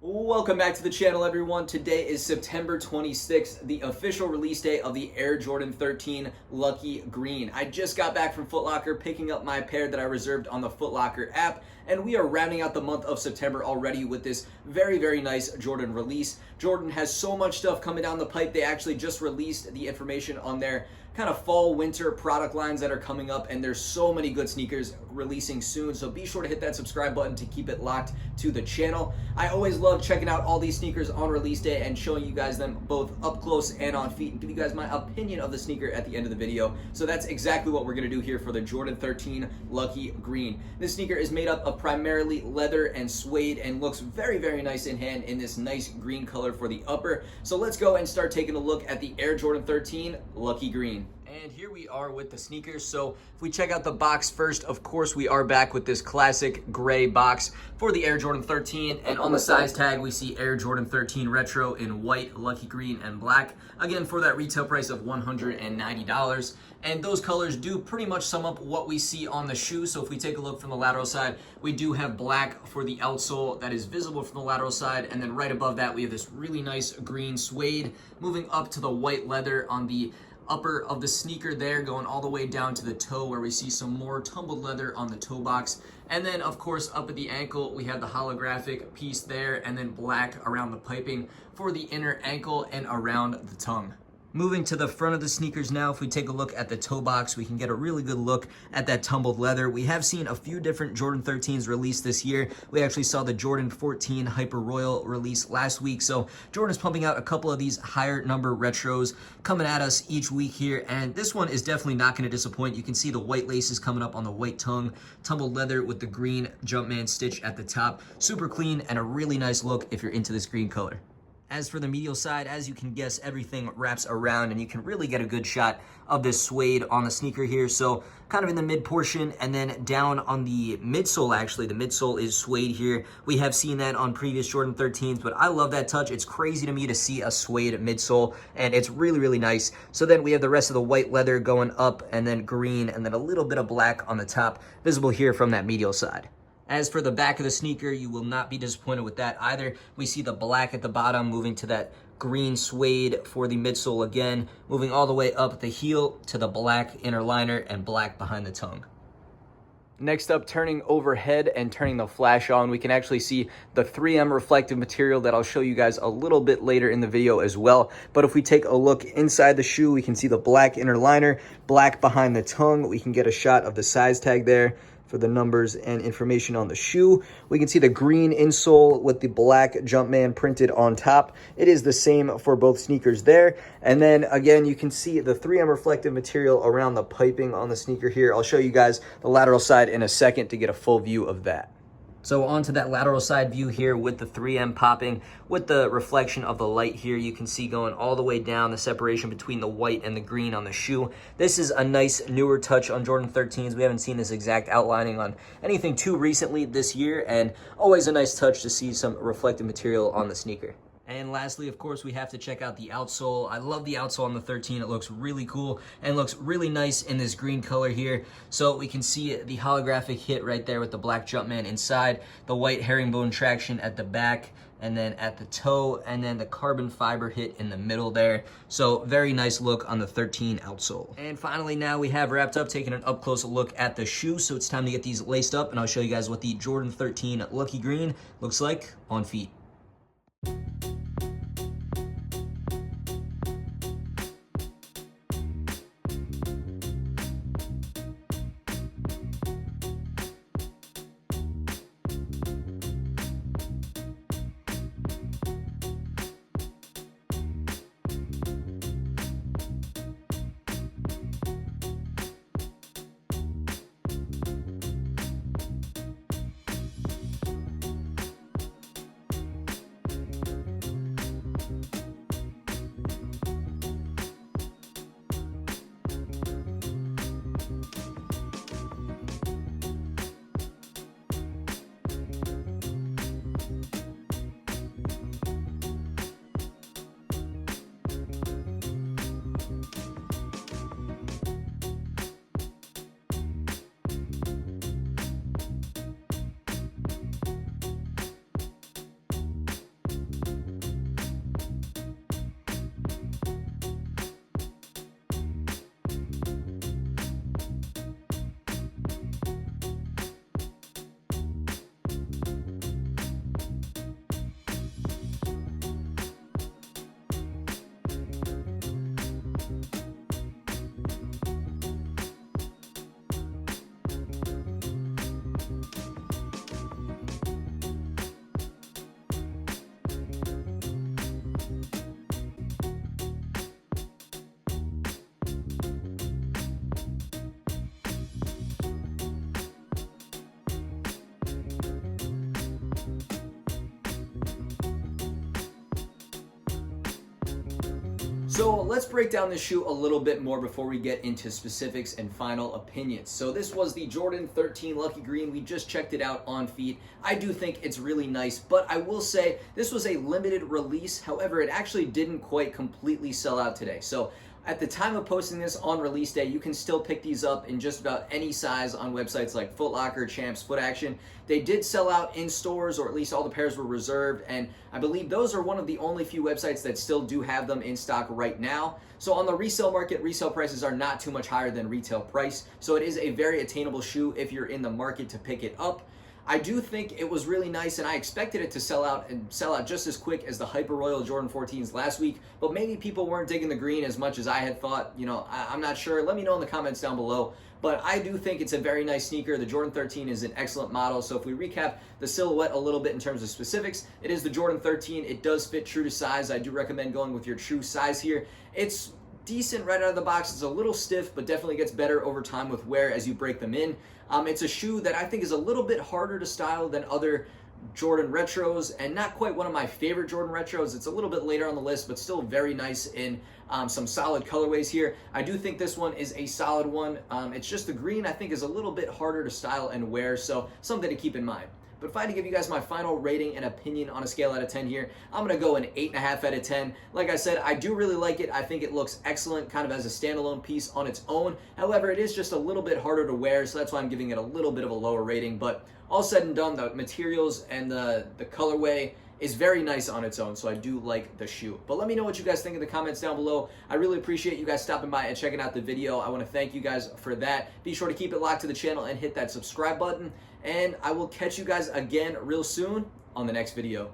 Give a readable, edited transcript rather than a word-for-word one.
Welcome back to the channel, everyone. Today is September 26th, the official release date of the Air Jordan 13 Lucky Green. I just got back from Foot Locker picking up my pair that I reserved on the Foot Locker app, and we are rounding out the month of September already with this very nice Jordan release. Jordan has so much stuff coming down the pipe. They actually just released the information on their kind of fall winter product lines that are coming up, and there's so many good sneakers releasing soon, so be sure to hit that subscribe button to keep it locked to the channel. I always love checking out all these sneakers on release day and showing you guys them both up close and on feet and give you guys my opinion of the sneaker at the end of the video. So that's exactly what we're going to do here for the Jordan 13 Lucky Green. This sneaker is made up of primarily leather and suede and looks very nice in hand in this nice green color for the upper. So let's go and start taking a look at the Air Jordan 13 Lucky Green. And here we are with the sneakers. So if we check out the box first, of course we are back with this classic gray box for the Air Jordan 13. And on the size tag, we see Air Jordan 13 Retro in white, lucky green, and black. Again, for that retail price of $190. And those colors do pretty much sum up what we see on the shoe. So if we take a look from the lateral side, we do have black for the outsole that is visible from the lateral side. And then right above that, we have this really nice green suede moving up to the white leather on the upper of the sneaker there, going all the way down to the toe where we see some more tumbled leather on the toe box. And then of course up at the ankle we have the holographic piece there, and then black around the piping for the inner ankle and around the tongue. Moving to the front of the sneakers now, if we take a look at the toe box, we can get a really good look at that tumbled leather. We have seen a few different Jordan 13s released this year. We actually saw the Jordan 14 Hyper Royal release last week. So Jordan is pumping out a couple of these higher number retros coming at us each week here. And this one is definitely not going to disappoint. You can see the white laces coming up on the white tongue, tumbled leather with the green Jumpman stitch at the top. Super clean and a really nice look if you're into this green color. As for the medial side, as you can guess, everything wraps around and you can really get a good shot of this suede on the sneaker here. So kind of in the mid portion, and then down on the midsole, actually, the midsole is suede here. We have seen that on previous Jordan 13s, but I love that touch. It's crazy to me to see a suede midsole, and it's really nice. So then we have the rest of the white leather going up, and then green, and then a little bit of black on the top, visible here from that medial side. As for the back of the sneaker, you will not be disappointed with that either. We see the black at the bottom moving to that green suede for the midsole again, moving all the way up the heel to the black inner liner and black behind the tongue. Next up, turning overhead and turning the flash on, we can actually see the 3M reflective material that I'll show you guys a little bit later in the video as well. But if we take a look inside the shoe, we can see the black inner liner, black behind the tongue. We can get a shot of the size tag there for the numbers and information on the shoe. We can see the green insole with the black Jumpman printed on top. It is the same for both sneakers there. And then again, you can see the 3M reflective material around the piping on the sneaker here. I'll show you guys the lateral side in a second to get a full view of that. So onto that lateral side view here with the 3M popping, with the reflection of the light here, you can see going all the way down the separation between the white and the green on the shoe. This is a nice newer touch on Jordan 13s. We haven't seen this exact outlining on anything too recently this year, and always a nice touch to see some reflective material on the sneaker. And lastly, of course, we have to check out the outsole. I love the outsole on the 13. It looks really cool and looks really nice in this green color here. So we can see the holographic hit right there with the black Jumpman inside, the white herringbone traction at the back, and then at the toe, and then the carbon fiber hit in the middle there. So very nice look on the 13 outsole. And finally, now we have wrapped up, taking an up close look at the shoe. So it's time to get these laced up, and I'll show you guys what the Jordan 13 Lucky Green looks like on feet. So let's break down this shoe a little bit more before we get into specifics and final opinions. So this was the Jordan 13 Lucky Green. We just checked it out on feet. I do think it's really nice, but I will say this was a limited release. However, it actually didn't quite completely sell out today. So at the time of posting this on release day, you can still pick these up in just about any size on websites like Foot Locker, Champs, Foot Action. They did sell out in stores, or at least all the pairs were reserved, and I believe those are one of the only few websites that still do have them in stock right now. So on the resale market, resale prices are not too much higher than retail price, so it is a very attainable shoe if you're in the market to pick it up. I do think it was really nice, and I expected it to sell out just as quick as the Hyper Royal Jordan 14s last week, but maybe people weren't digging the green as much as I had thought. You know, I'm not sure. Let me know in the comments down below, but I do think it's a very nice sneaker. The Jordan 13 is an excellent model, so if we recap the silhouette a little bit in terms of specifics, it is the Jordan 13. It does fit true to size. I do recommend going with your true size here. It's decent right out of the box. It's a little stiff, but definitely gets better over time with wear as you break them in. It's a shoe that I think is a little bit harder to style than other Jordan retros, and not quite one of my favorite Jordan retros. It's a little bit later on the list, but still very nice in some solid colorways here. I do think this one is a solid one. It's just the green I think is a little bit harder to style and wear, so something to keep in mind. But if I had to give you guys my final rating and opinion on a scale out of 10 here, I'm going to go an 8.5 out of 10. Like I said, I do really like it. I think it looks excellent kind of as a standalone piece on its own. However, it is just a little bit harder to wear, so that's why I'm giving it a little bit of a lower rating. But all said and done, the materials and the colorway is very nice on its own, so I do like the shoe. But let me know what you guys think in the comments down below. I really appreciate you guys stopping by and checking out the video. I want to thank you guys for that. Be sure to keep it locked to the channel and hit that subscribe button. And I will catch you guys again real soon on the next video.